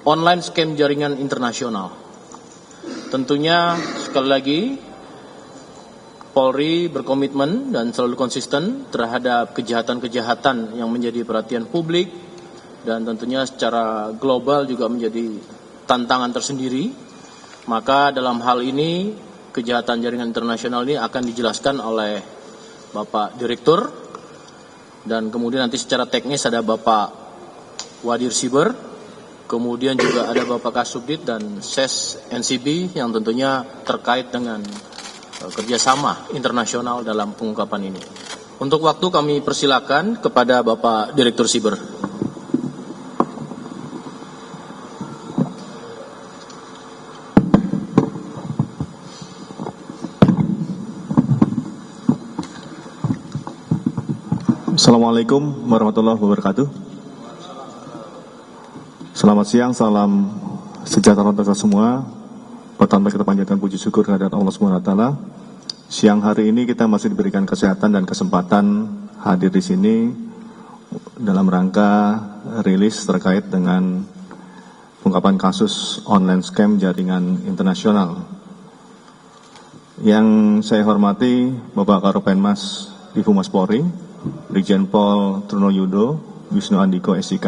online scam jaringan internasional. Tentunya sekali lagi Polri berkomitmen dan selalu konsisten terhadap kejahatan-kejahatan yang menjadi perhatian publik dan tentunya secara global juga menjadi tantangan tersendiri. Maka dalam hal ini kejahatan jaringan internasional ini akan dijelaskan oleh Bapak Direktur dan kemudian nanti secara teknis ada Bapak Wadir Siber, kemudian juga ada Bapak Kasubdit dan SES NCB yang tentunya terkait dengan kerjasama internasional dalam pengungkapan ini. Untuk waktu kami persilakan kepada Bapak Direktur Siber. Assalamualaikum warahmatullahi wabarakatuh. Selamat siang, salam sejahtera untuk kita semua. Pertama kita panjatkan puji syukur kehadirat Allah SWT. Siang hari ini kita masih diberikan kesehatan dan kesempatan hadir di sini dalam rangka rilis terkait dengan pengungkapan kasus online scam jaringan internasional. Yang saya hormati Bapak Karopenmas Divhumas Polri, Brigjen Pol Truno Yudo Wisnu Andiko SIK,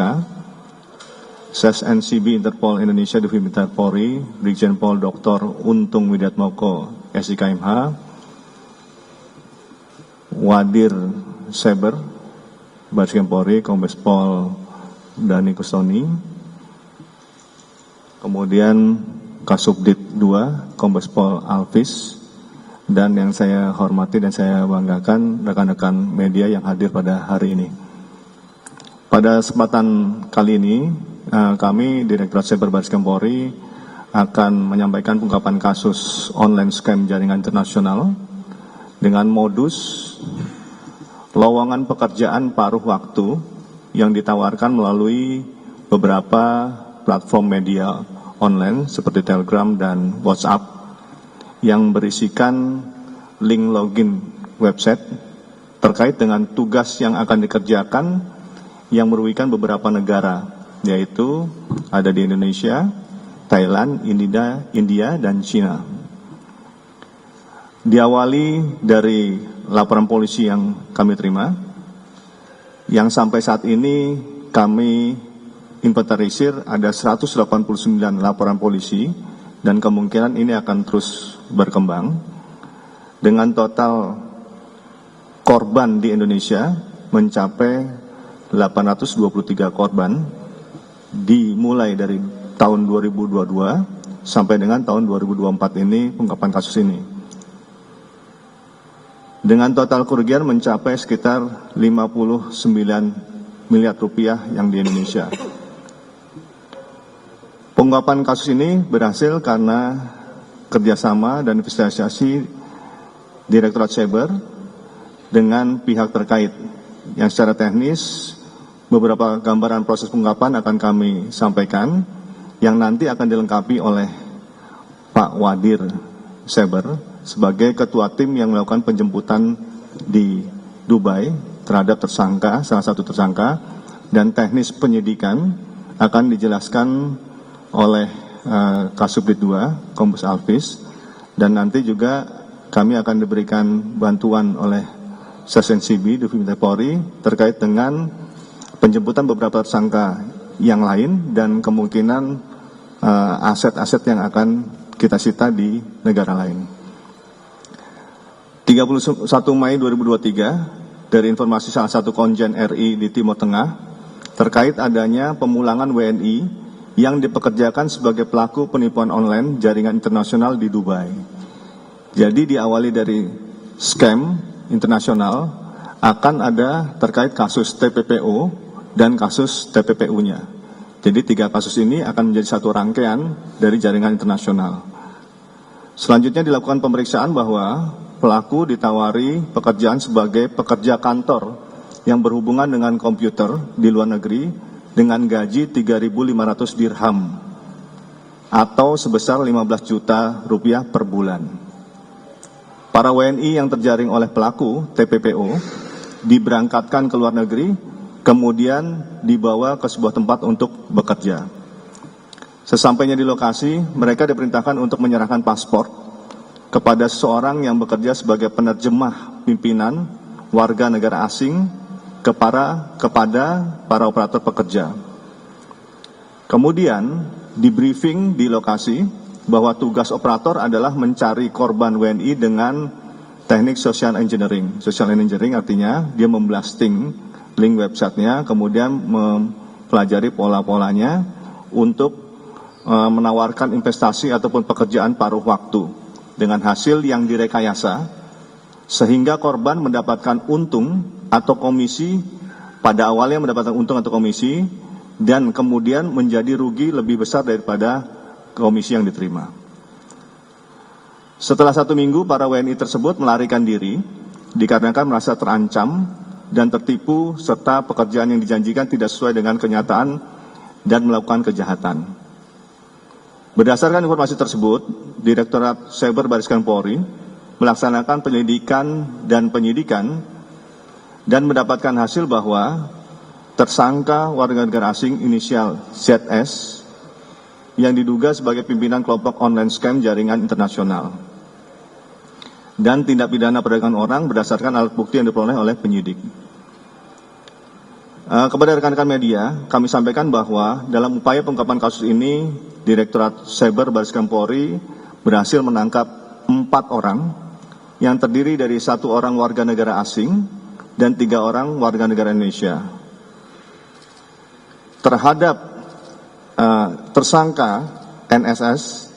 SES NCB Interpol Indonesia Divimita Polri, Brigjen Pol Dr. Untung Widiatmoko SIK MH, Wadir Seber Bareskrim Polri, Kombes Pol Dhani Kustoni, kemudian Kasubdit 2 Kombes Pol Alvis, dan yang saya hormati dan saya banggakan rekan-rekan media yang hadir pada hari ini. Pada kesempatan kali ini kami Direktorat Cyber Bareskrim Polri akan menyampaikan pengungkapan kasus online scam jaringan internasional dengan modus lowongan pekerjaan paruh waktu yang ditawarkan melalui beberapa platform media online seperti Telegram dan WhatsApp yang berisikan link login website terkait dengan tugas yang akan dikerjakan yang merugikan beberapa negara, yaitu ada di Indonesia, Thailand, India, dan China. Diawali dari laporan polisi yang kami terima, yang sampai saat ini kami inventarisir ada 189 laporan polisi, dan kemungkinan ini akan terus berkembang, dengan total korban di Indonesia mencapai 823 korban, dimulai dari tahun 2022 sampai dengan tahun 2024 ini pengungkapan kasus ini. Dengan total kerugian mencapai sekitar 59 miliar rupiah yang di Indonesia. Pengungkapan kasus ini berhasil karena kerjasama dan investigasi Direktorat Cyber dengan pihak terkait yang secara teknis beberapa gambaran proses pengungkapan akan kami sampaikan yang nanti akan dilengkapi oleh Pak Wadir Seber sebagai ketua tim yang melakukan penjemputan di Dubai terhadap tersangka, salah satu tersangka, dan teknis penyidikan akan dijelaskan oleh Kasubdit 2 Kombes Alvis, dan nanti juga kami akan diberikan bantuan oleh SES NCB Divimita Polri terkait dengan penjemputan beberapa tersangka yang lain dan kemungkinan aset-aset yang akan kita sita di negara lain. 31 Mei 2023 dari informasi salah satu konjen RI di Timur Tengah terkait adanya pemulangan WNI yang dipekerjakan sebagai pelaku penipuan online jaringan internasional di Dubai. Jadi diawali dari scam internasional akan ada terkait kasus TPPO dan kasus TPPU-nya. Jadi 3 kasus ini akan menjadi satu rangkaian dari jaringan internasional. Selanjutnya dilakukan pemeriksaan bahwa pelaku ditawari pekerjaan sebagai pekerja kantor yang berhubungan dengan komputer di luar negeri dengan gaji 3.500 dirham atau sebesar 15 juta rupiah per bulan. Para WNI yang terjaring oleh pelaku TPPO diberangkatkan ke luar negeri, kemudian dibawa ke sebuah tempat untuk bekerja. Sesampainya di lokasi, mereka diperintahkan untuk menyerahkan paspor kepada seseorang yang bekerja sebagai penerjemah pimpinan warga negara asing kepada para operator pekerja. Kemudian di briefing di lokasi bahwa tugas operator adalah mencari korban WNI dengan teknik social engineering. Social engineering artinya dia memblasting link websitenya, kemudian mempelajari pola-polanya untuk menawarkan investasi ataupun pekerjaan paruh waktu dengan hasil yang direkayasa sehingga korban mendapatkan untung atau komisi, pada awalnya mendapatkan untung atau komisi dan kemudian menjadi rugi lebih besar daripada komisi yang diterima. Setelah 1 minggu para WNI tersebut melarikan diri dikarenakan merasa terancam dan tertipu serta pekerjaan yang dijanjikan tidak sesuai dengan kenyataan dan melakukan kejahatan. Berdasarkan informasi tersebut, Direktorat Cyber Barreskrim Polri melaksanakan penyelidikan dan penyidikan dan mendapatkan hasil bahwa tersangka warga negara asing inisial ZS yang diduga sebagai pimpinan kelompok online scam jaringan internasional dan tindak pidana perdagangan orang berdasarkan alat bukti yang diperoleh oleh penyidik. Kepada rekan-rekan media, kami sampaikan bahwa dalam upaya pengungkapan kasus ini, Direktorat Cyber Barreskrim Polri berhasil menangkap 4 orang yang terdiri dari 1 orang warga negara asing dan 3 orang warga negara Indonesia. Terhadap tersangka NSS